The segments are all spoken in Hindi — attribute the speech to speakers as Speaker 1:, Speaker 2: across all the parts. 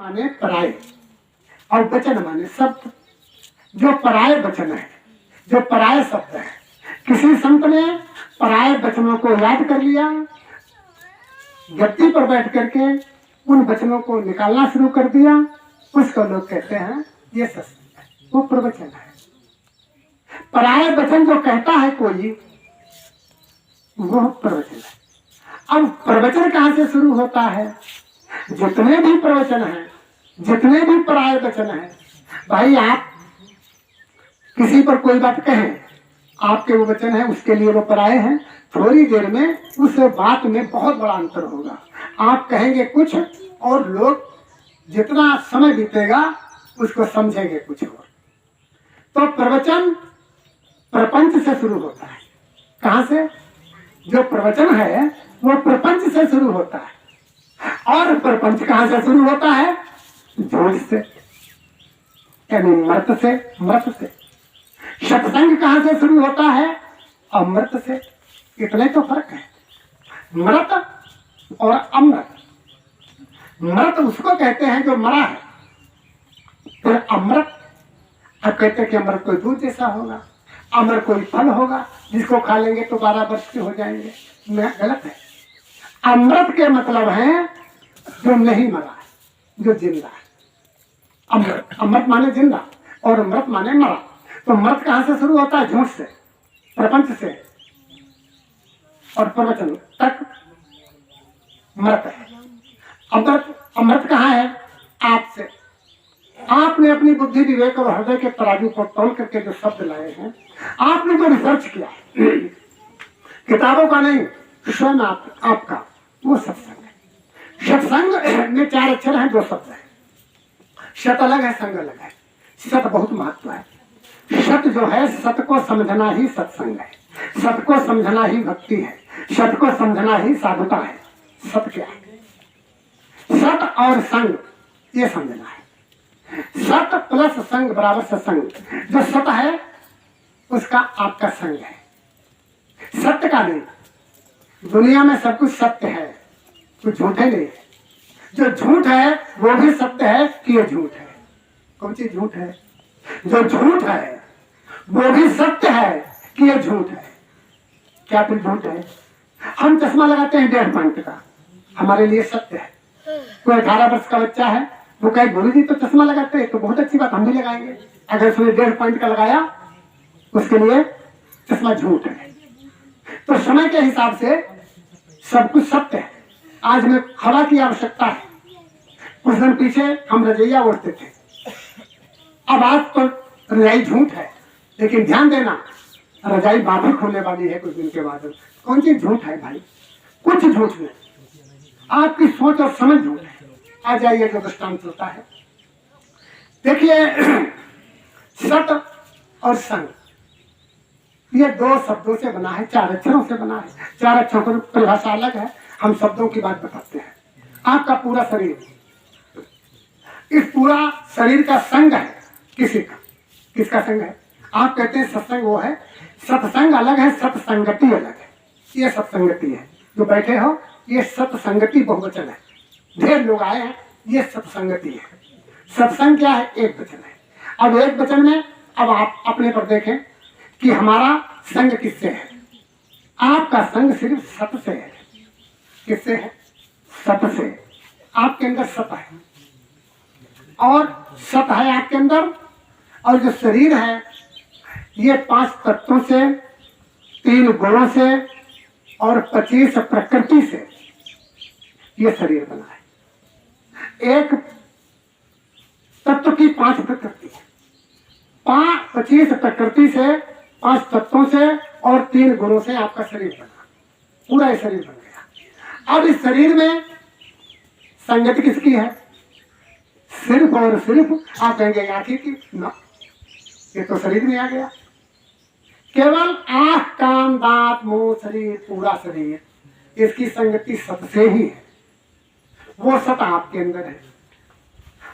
Speaker 1: माने पराये और वचन माने शब्द। जो पराये वचन है, जो पराये शब्द है, किसी संत ने पराये वचनों को याद कर लिया, गद्दी पर बैठ करके उन वचनों को निकालना शुरू कर दिया, उसको लोग कहते हैं ये सत्संग है, वो प्रवचन है। पराये वचन जो कहता है कोई, वो प्रवचन है। अब प्रवचन कहां से शुरू होता है? जितने भी प्रवचन हैं, जितने भी पराये वचन हैं, भाई आप किसी पर कोई बात कहें, आपके वो वचन है, उसके लिए वो पराये हैं। थोड़ी देर में उस बात में बहुत बड़ा अंतर होगा। आप कहेंगे कुछ और लोग जितना समय बीतेगा उसको समझेंगे कुछ और। तो प्रवचन प्रपंच से शुरू होता है। कहां से? जो प्रवचन है वो प्रपंच से शुरू होता है। और प्रपंच कहां से शुरू होता है? झूठ से, यानी मृत से। मृत से। सत्संग कहां से शुरू होता है? अमृत से। इतने तो फर्क है, मृत और अमृत। मृत उसको कहते हैं जो मरा है। फिर अमृत, अब कहते हैं कि अमृत कोई दूध जैसा होगा, अमृत कोई फल होगा जिसको खा लेंगे तो 12 वर्ष के हो जाएंगे। गलत है। अमृत के मतलब है जो नहीं मरा है, जो जिंदा है। अमृत, अमृत माने जिंदा और मृत माने मरा। तो मृत कहां से शुरू होता है? झूठ से, प्रपंच से, और प्रवचन तक मृत है। अमृत, अमृत कहां है? आपसे। आपने अपनी बुद्धि विवेक और हृदय के तराजू पर तौल करके जो शब्द लाए हैं, आपने जो रिसर्च किया, किताबों का नहीं, स्वयं आपका, वो सत्संग है। सत्संग में 4 अक्षर हैं, 2 शब्द है। सत अलग है, संग अलग है। सत बहुत महत्व है। सत जो है, सत को समझना ही सत्संग है। सत को समझना ही भक्ति है। सत को समझना ही साधुता है। सत क्या है? सत और संग, ये समझना है। सत प्लस संग बराबर सत्संग। जो सत है उसका आपका संग है, सत्य का नहीं। दुनिया में सब कुछ सत्य है, कुछ झूठे नहीं है। जो झूठ है वो भी सत्य है कि ये झूठ है। कौन सी झूठ है? जो झूठ है वो भी सत्य है कि ये झूठ है। क्या फिर झूठ है? हम चश्मा लगाते हैं 1.5 पॉइंट का, हमारे लिए सत्य है। कोई 18 वर्ष का बच्चा है, वो कहे गुरुजी तो चश्मा लगाते हैं, तो बहुत अच्छी बात, हम भी लगाएंगे। अगर उसने 1.5 पॉइंट का लगाया, उसके लिए चश्मा झूठ है। तो समय के हिसाब से सब कुछ सत्य है। आज में हवा की आवश्यकता है। कुछ दिन पीछे हम रजैया ओढ़ते थे, अब आज तो रजाई झूठ है। लेकिन ध्यान देना, रजाई बात ही खोलने वाली है कुछ दिन के बाद। कौन सी झूठ है भाई? कुछ झूठ नहीं, आपकी सोच और समझ झूठ है। आ जाइए जो दृष्टांत होता है, देखिए। सत और संग, ये 2 शब्दों से बना है, 4 अक्षरों से बना है। 4 अक्षरों की परिभाषा अलग है, हम शब्दों की बात बताते हैं। आपका पूरा शरीर, इस पूरा शरीर का संग है किसी का। किसका संग है? आप कहते हैं सत्संग वो है। सत्संग अलग है, सत्संगति अलग है। ये सत्संगति है। जो बैठे हो, ये सत्संगति बहुवचन है। ढेर लोग आए हैं, ये सत्संगति है। सत्संग क्या है? एक वचन है। अब एक वचन में, अब आप अपने पर देखें कि हमारा संग किससे है। आपका संग सिर्फ सत से है। किससे है? सत से। आपके अंदर सत है, और सत है आपके अंदर। और जो शरीर है, ये 5 तत्वों से, 3 गुणों से और 25 प्रकृति से ये शरीर बना है। एक तत्व की 5 प्रकृति है। 25 प्रकृति से, 5 तत्वों से और 3 गुणों से आपका शरीर बना। पूरा ये शरीर बन गया। अब इस शरीर में संगति किसकी है? सिर्फ और सिर्फ आप कहेंगे आंखें की ना, ये तो शरीर में आ गया। केवल आंख, कान, दांत, मुंह, शरीर, पूरा शरीर, इसकी संगति सत से ही है। वो सत आपके अंदर है।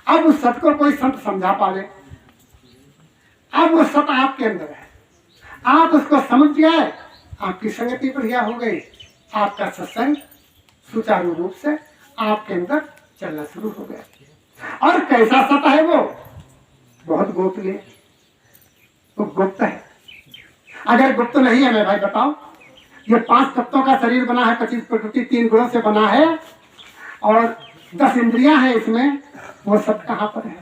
Speaker 1: अब उस सत को कोई संत समझा पावे, अब वो सत आपके अंदर है। आप उसको समझ गए, आपकी संगति बढ़िया हो गई, आपका सत्संग सुचारू रूप से आपके अंदर चलना शुरू हो गया। और कैसा सत है वो? बहुत गोपनीय, वो गुप्त है। अगर गुप्त नहीं है, मैं भाई बताओ, ये 5 तत्वों का शरीर बना है, 25 प्रकृति 3 गुणों से बना है और 10 इंद्रियां हैं इसमें, वो सब कहां पर है?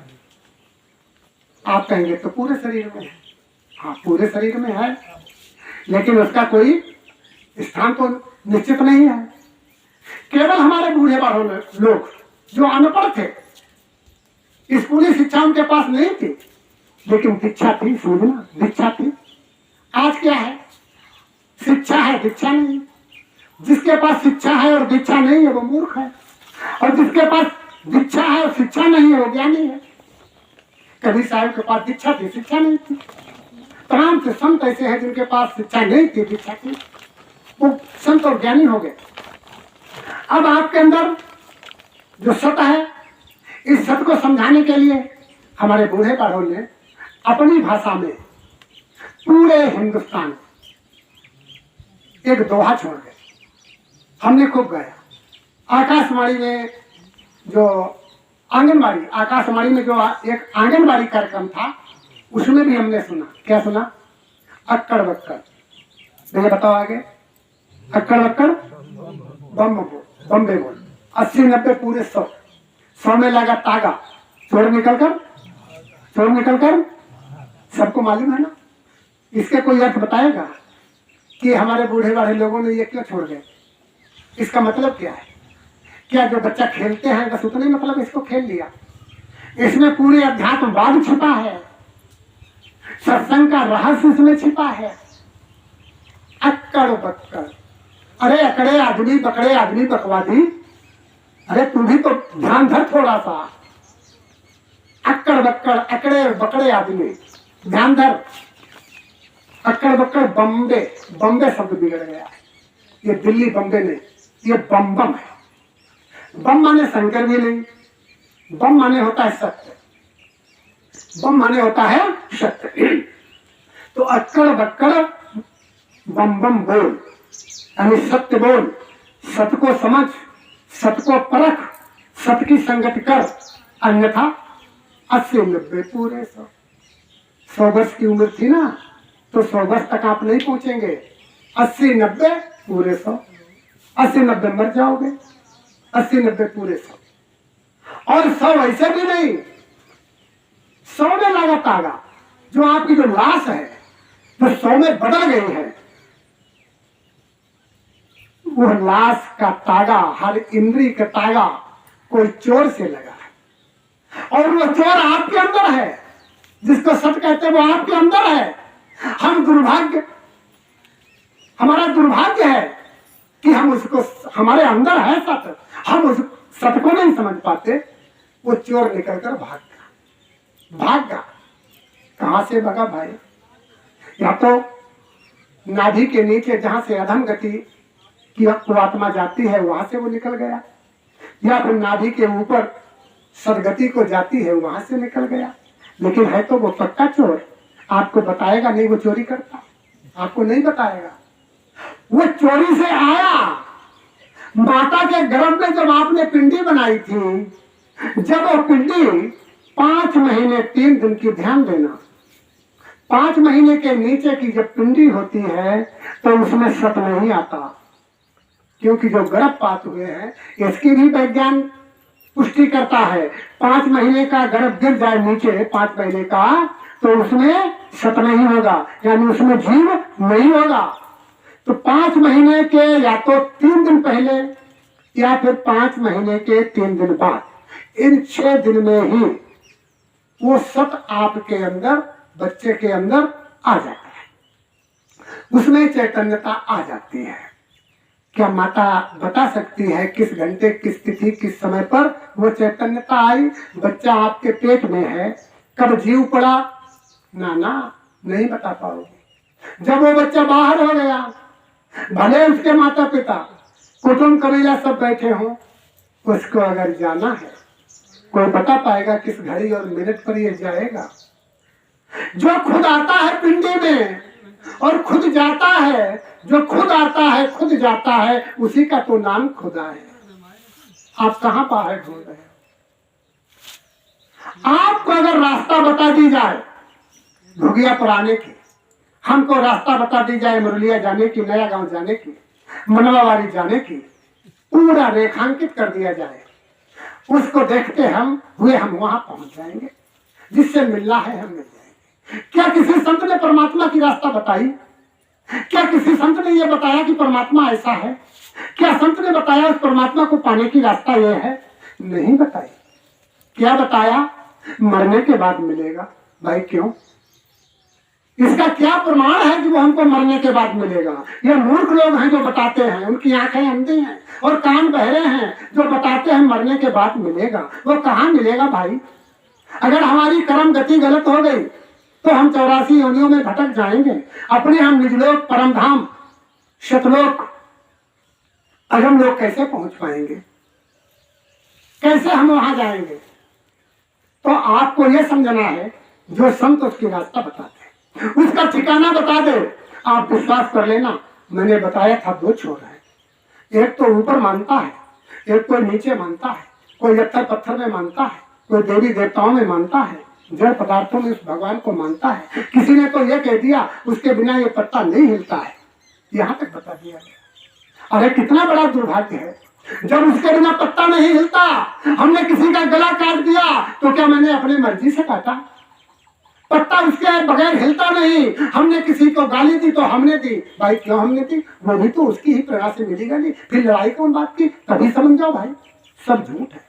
Speaker 1: आप कहेंगे तो पूरे शरीर में है। हाँ, पूरे शरीर में है, लेकिन उसका कोई स्थान तो निश्चित नहीं है। केवल हमारे बूढ़े बाढ़ों लोग जो अनपढ़ थे, स्कूली शिक्षा उनके पास नहीं थी, लेकिन दीक्षा थी, समझना, दीक्षा थी। आज क्या है? शिक्षा है, दीक्षा नहीं। जिसके पास शिक्षा है और दीक्षा नहीं है वो मूर्ख है, और जिसके पास दीक्षा है और शिक्षा नहीं है वो ज्ञानी है। कबीर साहब के पास दीक्षा थी, शिक्षा नहीं थी। तमाम से संत ऐसे हैं जिनके पास शिक्षा नहीं थी, दीक्षा थी, वो संत और ज्ञानी हो गए। अब आपके अंदर जो सत है, इस सत को समझाने के लिए हमारे बूढ़े बाढ़ों ने अपनी भाषा में पूरे हिंदुस्तान एक दोहा छोड़ गए। हमने खूब गाया। आकाशवाणी में जो आंगनबाड़ी, आकाशवाणी में जो एक आंगनबाड़ी कार्यक्रम था, उसमें भी हमने सुना। क्या सुना? अक्कड़ बक्कड़। भैया बताओ आगे। अक्कड़ बक्कड़ बम्बे बोल, 80-90 पूरे 100 में लगा तागा, चोर निकल कर सबको मालूम है ना। इसके कोई अर्थ बताएगा कि हमारे बूढ़े बाढ़े लोगों ने ये क्यों छोड़ गए? इसका मतलब क्या है? क्या जो बच्चा खेलते हैं बस उतने मतलब इसको खेल लिया? इसमें पूरे अध्यात्मवाद छिपा है, सत्संग का रहस्य इसमें छिपा है। अक्कड़ बक्कड़, अरे अकड़े आदमी बकड़े आदमी बकवादी, अरे तू भी तो ध्यान धर थोड़ा सा। अक्कड़ बक्कड़, अकड़े बकड़े आदमी, ध्यान धर। अक्कड़ बक्कड़ बम्बे, बम्बे शब्द बिगड़ गया है। ये दिल्ली बम्बे नहीं, ये बम है। बम माने शंकर भी नहीं, बम माने होता है सत्य, बम माने होता है सत्य। तो अक्कड़ बक्कड़ बम बोल, यानी सत्य बोल, सत्य को समझ, सत्य को परख, सत्य की संगति कर, अन्यथा 80-90 पूरे 100 वर्ष की उम्र थी ना, तो 100 वर्ष तक आप नहीं पहुंचेंगे। 80-90 पूरे 100, 80-90 मर जाओगे, 80-90 पूरे 100। और 100 वैसे भी नहीं, 100 में लगा तागा। जो आपकी जो लाश है जो 100 में बदल गई है, वो लाश का तागा, हर इंद्री का तागा कोई चोर से लगा है, और वो चोर आपके अंदर है। जिसको सत्य कहते हैं वो आपके अंदर है। हमारा दुर्भाग्य है कि हम उसको, हमारे अंदर है सत्य, हम उस सत्य को नहीं समझ पाते। वो चोर निकल कर भाग गया। कहां से भागा भाई? या तो नाभि के नीचे जहां से अधम गति की आत्मा जाती है वहां से वो निकल गया, या फिर नाभि के ऊपर सदगति को जाती है वहां से निकल गया। लेकिन है तो वो पक्का चोर। आपको बताएगा नहीं वो चोरी करता, आपको नहीं बताएगा। वो चोरी से आया। माता के गर्भ में जब आपने पिंडी बनाई थी, जब वो पिंडी 5 महीने 3 दिन की, ध्यान देना, 5 महीने के नीचे की जब पिंडी होती है तो उसमें सत नहीं आता, क्योंकि जो गर्भपात हुए हैं इसकी भी विज्ञान पुष्टि करता है। 5 महीने का गर्भ गिर जाए नीचे, 5 महीने का, तो उसमें सत नहीं होगा, यानी उसमें जीव नहीं होगा। तो 5 महीने के या तो 3 दिन पहले या फिर 5 महीने के 3 दिन बाद, इन 6 दिन में ही वो सत आपके अंदर, बच्चे के अंदर आ जाता है, उसमें चैतन्यता आ जाती है। क्या माता बता सकती है किस घंटे, किस तिथि, किस समय पर वो चैतन्यता आई? बच्चा आपके पेट में है, कब जीव पड़ा? ना, नहीं बता पाओगे। जब वो बच्चा बाहर हो गया, भले उसके माता पिता, कुटुंब कबीला सब बैठे हों, उसको अगर जाना है, कोई बता पाएगा किस घड़ी और मिनट पर ये जाएगा? जो खुद आता है पिंडी में और खुद जाता है, जो खुद आता है खुद जाता है, उसी का तो नाम खुदा है। आप कहां बाहर ढूंढ रहे हो? बता दी जाए घुगिया पर आने की, हमको रास्ता बता दी जाए मुरलिया जाने की, नया गांव जाने की, मनवावाड़ी जाने की, पूरा रेखांकित कर दिया जाए, उसको देखते हम वहां पहुंच जाएंगे, जिससे मिलना है हम मिल जाएंगे। क्या किसी संत ने परमात्मा की रास्ता बताई? क्या किसी संत ने यह बताया कि परमात्मा ऐसा है? क्या संत ने बताया उस परमात्मा को पाने की रास्ता यह है? नहीं बताई। क्या बताया? मरने के बाद मिलेगा। भाई क्यों? इसका क्या प्रमाण है कि वो हमको मरने के बाद मिलेगा? ये मूर्ख लोग हैं जो बताते हैं, उनकी आंखें अंधी हैं और कान बहरे हैं, जो बताते हैं मरने के बाद मिलेगा। वो कहाँ मिलेगा भाई? अगर हमारी कर्म गति गलत हो गई तो हम 84 योनियों में भटक जाएंगे, अपने हम निजलोक, परमधाम, शतलोक, अगम लोग कैसे पहुंच पाएंगे? कैसे हम वहां जाएंगे? तो आपको यह समझना है, जो संत उसकी रास्ता बताते हैं, उसका ठिकाना बता दे, आप विश्वास कर लेना। मैंने बताया था दो छोर है, एक तो ऊपर मानता है, एक कोई नीचे मानता है, कोई पत्थर पत्थर में मानता है, कोई देवी देवताओं में मानता है, जड़ पदार्थों में उस भगवान को मानता है। किसी ने तो यह कह दिया उसके बिना ये पत्ता नहीं हिलता है, यहां तक बता दिया गया। अरे कितना बड़ा दुर्भाग्य है, जब उसके बिना पत्ता नहीं हिलता, हमने किसी का गला काट दिया तो क्या मैंने अपनी मर्जी से काटा? पत्ता उसके बगैर हिलता नहीं। हमने किसी को गाली दी तो हमने दी, भाई क्यों हमने दी? वो भी तो उसकी ही प्रेरणा से मिली गाली, फिर लड़ाई कौन बात की? तभी समझ जाओ भाई, सब झूठ है,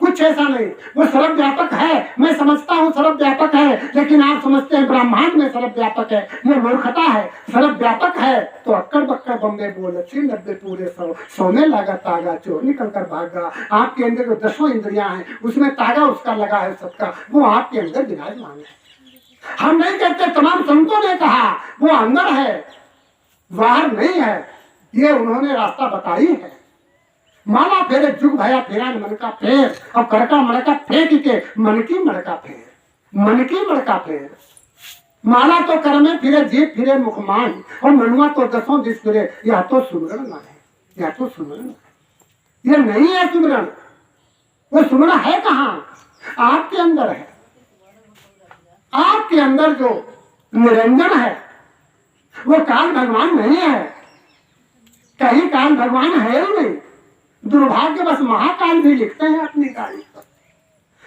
Speaker 1: कुछ ऐसा नहीं। वो सर्वव्यापक है, मैं समझता हूँ सर्वव्यापक है, लेकिन आप समझते हैं ब्रह्मांड में सर्वव्यापक है। ये मूर्खता है। सर्वव्यापक है तो अक्कड़ बक्कड़ बम्बे बोल, 90 पूरे 100, सोने लगा तागा, चोर निकल कर भागा। आपके अंदर जो 10 इंद्रियां हैं उसमें तागा उसका लगा है सबका, वो आपके अंदर विराजमान है। हम नहीं कहते, तमाम संतों ने कहा वो अंदर है, बाहर नहीं है। ये उन्होंने रास्ता बताई है। माला फेरे जुग भया फेरा मन का फेर, और करका मड़का फेंक के मन की मड़का फेर, मन की मड़का फेर। माला तो कर में फिरे, जीप फिरे मुखमान, और मनुआ तो 10 दिस फिरे। यह तो सुमरन ना है, यह तो सुमरन है, यह नहीं है सुमरन। वो सुमरन है कहाँ? आपके अंदर है। आपके अंदर जो निरंजन है वो काल भगवान नहीं है, कहीं काल भगवान है ही नहीं। दुर्भाग्य बस महाकाल भी लिखते हैं अपनी गाड़ी पर,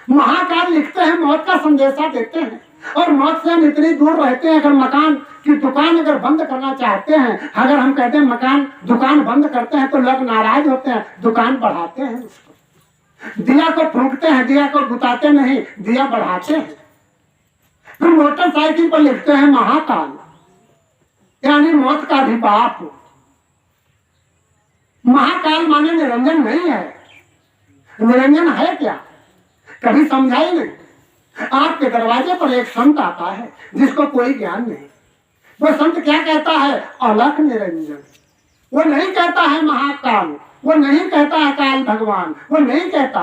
Speaker 1: महाकाल लिखते हैं, मौत का संदेशा देते हैं, और मौत से हम इतनी दूर रहते हैं। अगर मकान की दुकान अगर बंद करना चाहते हैं, अगर हम कहते हैं मकान दुकान बंद करते हैं तो लोग नाराज होते हैं, दुकान बढ़ाते हैं उसको। दिया को फूंकते हैं, दिया को बुताते नहीं, दिया बढ़ाते हैं। फिर मोटरसाइकिल पर लिखते हैं महाकाल, यानी मौत का भी बाप। महाकाल माने निरंजन नहीं है। निरंजन है क्या? कभी समझा ही नहीं। आपके दरवाजे पर एक संत आता है जिसको कोई ज्ञान नहीं। वो संत क्या कहता है? अलख निरंजन। वो नहीं कहता है महाकाल, वो नहीं कहता है काल भगवान, वो नहीं कहता।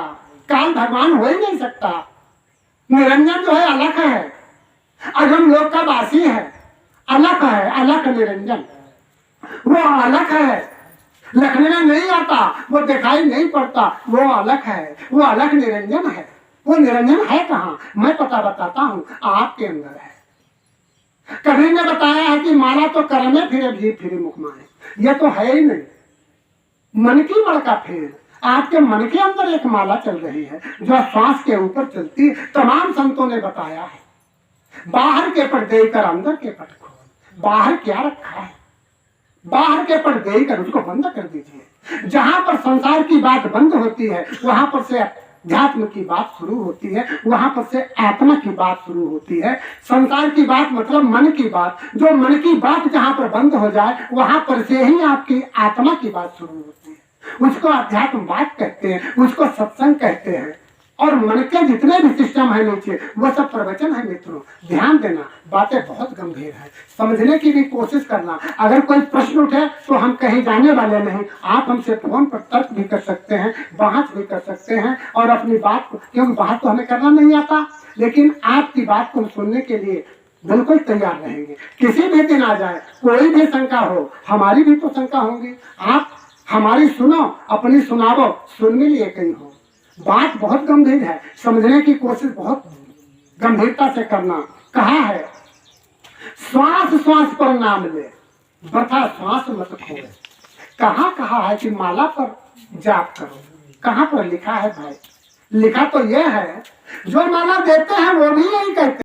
Speaker 1: काल भगवान हो ही नहीं सकता। निरंजन जो है अलख है, अगम लोक का वासी है, अलख है, अलख निरंजन। वो अलख है, लखने में नहीं आता, वो दिखाई नहीं पड़ता, वो अलख है, वो अलख निरंजन है। वो निरंजन है कहाँ? मैं पता बताता हूँ, आपके अंदर है। कभी ने बताया है कि माला तो कर में फिरे, भी फिरे मुख माने, ये तो है ही नहीं। मन की मड़का फेर। आपके मन के अंदर एक माला चल रही है जो श्वास के ऊपर चलती है। तमाम संतों ने बताया है, बाहर के पट देकर अंदर के पट खोल। बाहर क्या रखा है? बाहर के पट देकर उसको बंद कर दीजिए। जहां पर संसार की बात बंद होती है वहां पर से अध्यात्म की बात शुरू होती है, वहां पर से आत्मा की बात शुरू होती है। संसार की बात मतलब मन की बात। जो मन की बात जहां पर बंद हो जाए वहां पर से ही आपकी आत्मा की बात शुरू होती है। उसको अध्यात्म बात कहते हैं, उसको सत्संग कहते हैं। और मन के जितने भी सिस्टम है नीचे वो सब प्रवचन है। मित्रों ध्यान देना, बातें बहुत गंभीर है, समझने की भी कोशिश करना। अगर कोई प्रश्न उठे तो हम कहीं जाने वाले नहीं। आप हमसे फोन पर तर्क भी कर सकते हैं, बहस भी कर सकते हैं, और अपनी बात को, क्योंकि बात तो हमें करना नहीं आता, लेकिन आपकी बात को सुनने के लिए बिल्कुल तैयार रहेंगे। किसी भी दिन आ जाए, कोई भी शंका हो, हमारी भी तो शंका होगी। आप हमारी सुनो, अपनी सुनावो, सुनने लिए कहीं हो। बात बहुत गंभीर है, समझने की कोशिश बहुत गंभीरता से करना। कहा है श्वास श्वास पर नाम ले, वृथा श्वास मत खोए। कहा है कि माला पर जाप करो, कहाँ पर लिखा है भाई? लिखा तो यह है, जो माला देते हैं वो भी यही कहते हैं।